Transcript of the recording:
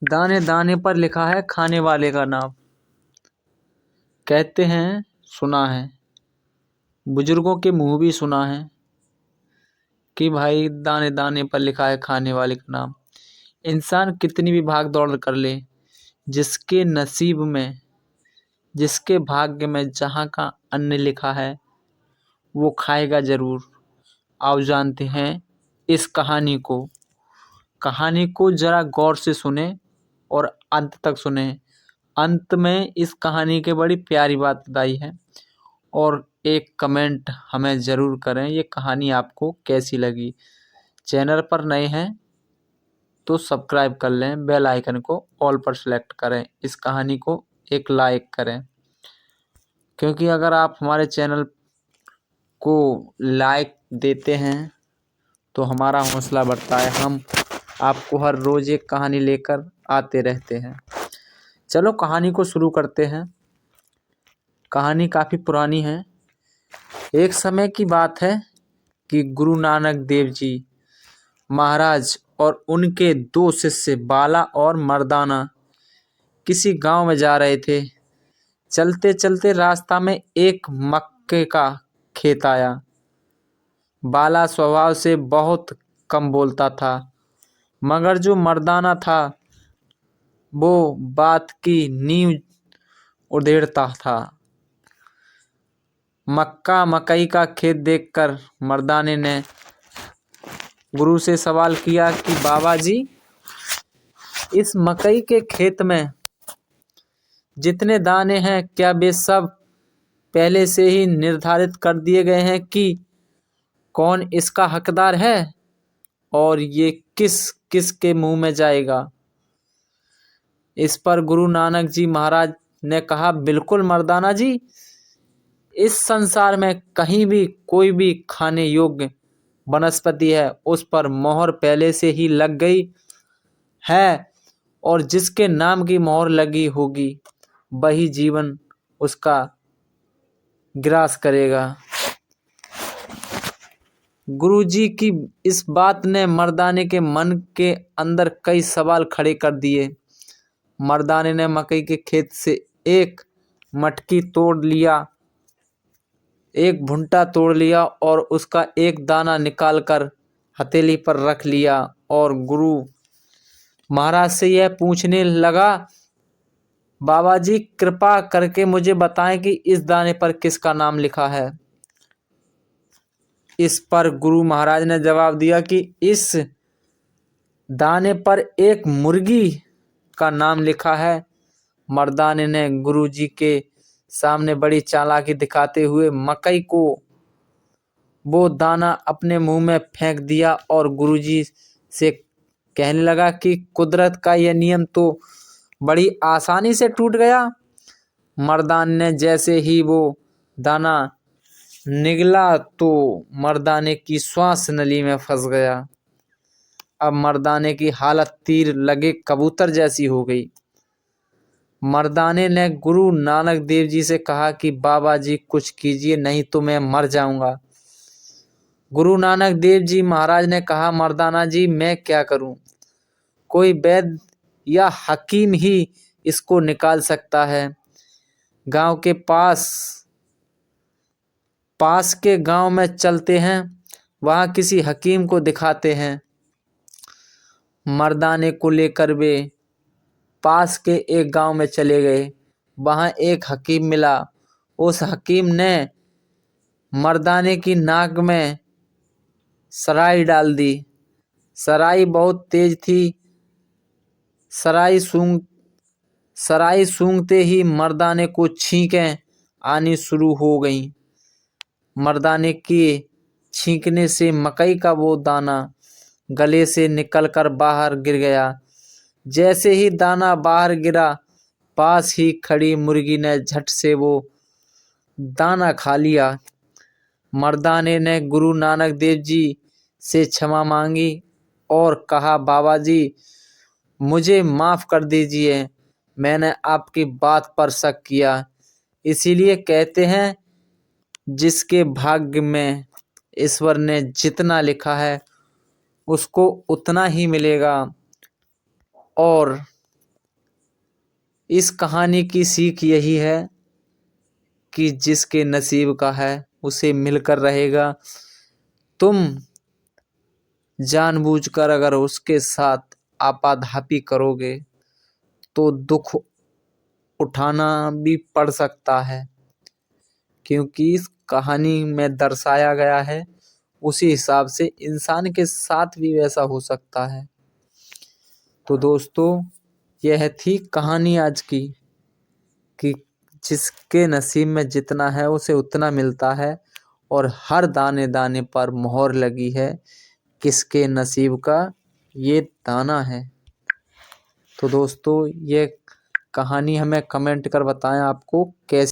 दाने दाने पर लिखा है खाने वाले का नाम। कहते हैं, सुना है, बुजुर्गों के मुंह भी सुना है कि भाई दाने दाने पर लिखा है खाने वाले का नाम। इंसान कितनी भी भाग दौड़ कर ले, जिसके नसीब में, जिसके भाग्य में जहाँ का अन्न लिखा है वो खाएगा जरूर। आओ जानते हैं इस कहानी को जरा गौर से सुने और अंत तक सुने। अंत में इस कहानी के बड़ी प्यारी बात बताई है और एक कमेंट हमें ज़रूर करें ये कहानी आपको कैसी लगी। चैनल पर नए हैं तो सब्सक्राइब कर लें, बेल आइकन को ऑल पर सेलेक्ट करें, इस कहानी को एक लाइक करें, क्योंकि अगर आप हमारे चैनल को लाइक देते हैं तो हमारा हौसला बढ़ता है। हम आपको हर रोज़ एक कहानी लेकर आते रहते हैं। चलो कहानी को शुरू करते हैं। कहानी काफ़ी पुरानी है। एक समय की बात है कि गुरु नानक देव जी महाराज और उनके दो शिष्य बाला और मर्दाना किसी गांव में जा रहे थे। चलते चलते रास्ता में एक मक्के का खेत आया। बाला स्वभाव से बहुत कम बोलता था, मगर जो मर्दाना था वो बात की नींव उधेड़ता था। मकई का खेत देखकर मर्दाने ने गुरु से सवाल किया कि बाबा जी, इस मकई के खेत में जितने दाने हैं क्या वे सब पहले से ही निर्धारित कर दिए गए हैं कि कौन इसका हकदार है और ये किस किस के मुंह में जाएगा? इस पर गुरु नानक जी महाराज ने कहा, बिल्कुल मर्दाना जी, इस संसार में कहीं भी कोई भी खाने योग्य वनस्पति है उस पर मोहर पहले से ही लग गई है और जिसके नाम की मोहर लगी होगी वही जीवन उसका ग्रास करेगा। गुरुजी की इस बात ने मर्दाने के मन के अंदर कई सवाल खड़े कर दिए। मर्दाने ने मकई के खेत से एक मटकी तोड़ लिया, एक भुंटा तोड़ लिया और उसका एक दाना निकालकर हथेली पर रख लिया और गुरु महाराज से यह पूछने लगा, बाबा जी कृपा करके मुझे बताएं कि इस दाने पर किसका नाम लिखा है। इस पर गुरु महाराज ने जवाब दिया कि इस दाने पर एक मुर्गी का नाम लिखा है। मर्दाने ने गुरुजी के सामने बड़ी चालाकी दिखाते हुए मकई को वो दाना अपने मुंह में फेंक दिया और गुरुजी से कहने लगा कि कुदरत का यह नियम तो बड़ी आसानी से टूट गया। मर्दाने ने जैसे ही वो दाना निगला तो मर्दाने की श्वास नली में फंस गया। अब मर्दाने की हालत तीर लगे कबूतर जैसी हो गई। मर्दाने ने गुरु नानक देव जी से कहा कि बाबा जी कुछ कीजिए, नहीं तो मैं मर जाऊंगा। गुरु नानक देव जी महाराज ने कहा, मर्दाना जी मैं क्या करूं? कोई वैद्य या हकीम ही इसको निकाल सकता है। गांव के पास के गांव में चलते हैं, वहां किसी हकीम को दिखाते हैं। मर्दाने को लेकर वे पास के एक गांव में चले गए। वहां एक हकीम मिला। उस हकीम ने मर्दाने की नाक में सराई डाल दी। सराई बहुत तेज थी। सराई सूंघते ही मर्दाने को छींकें आनी शुरू हो गईं। मर्दाने के छींकने से मकई का वो दाना गले से निकलकर बाहर गिर गया। जैसे ही दाना बाहर गिरा, पास ही खड़ी मुर्गी ने झट से वो दाना खा लिया। मर्दाने ने गुरु नानक देव जी से क्षमा मांगी और कहा, बाबा जी मुझे माफ़ कर दीजिए, मैंने आपकी बात पर शक किया। इसीलिए कहते हैं जिसके भाग्य में ईश्वर ने जितना लिखा है उसको उतना ही मिलेगा। और इस कहानी की सीख यही है कि जिसके नसीब का है उसे मिलकर रहेगा। तुम जानबूझकर अगर उसके साथ आपाधापी करोगे तो दुख उठाना भी पड़ सकता है, क्योंकि इस कहानी में दर्शाया गया है उसी हिसाब से इंसान के साथ भी वैसा हो सकता है। तो दोस्तों, यह थी कहानी आज की कि जिसके नसीब में जितना है उसे उतना मिलता है और हर दाने दाने पर मोहर लगी है किसके नसीब का ये दाना है। तो दोस्तों, ये कहानी हमें कमेंट कर बताएं आपको कैसी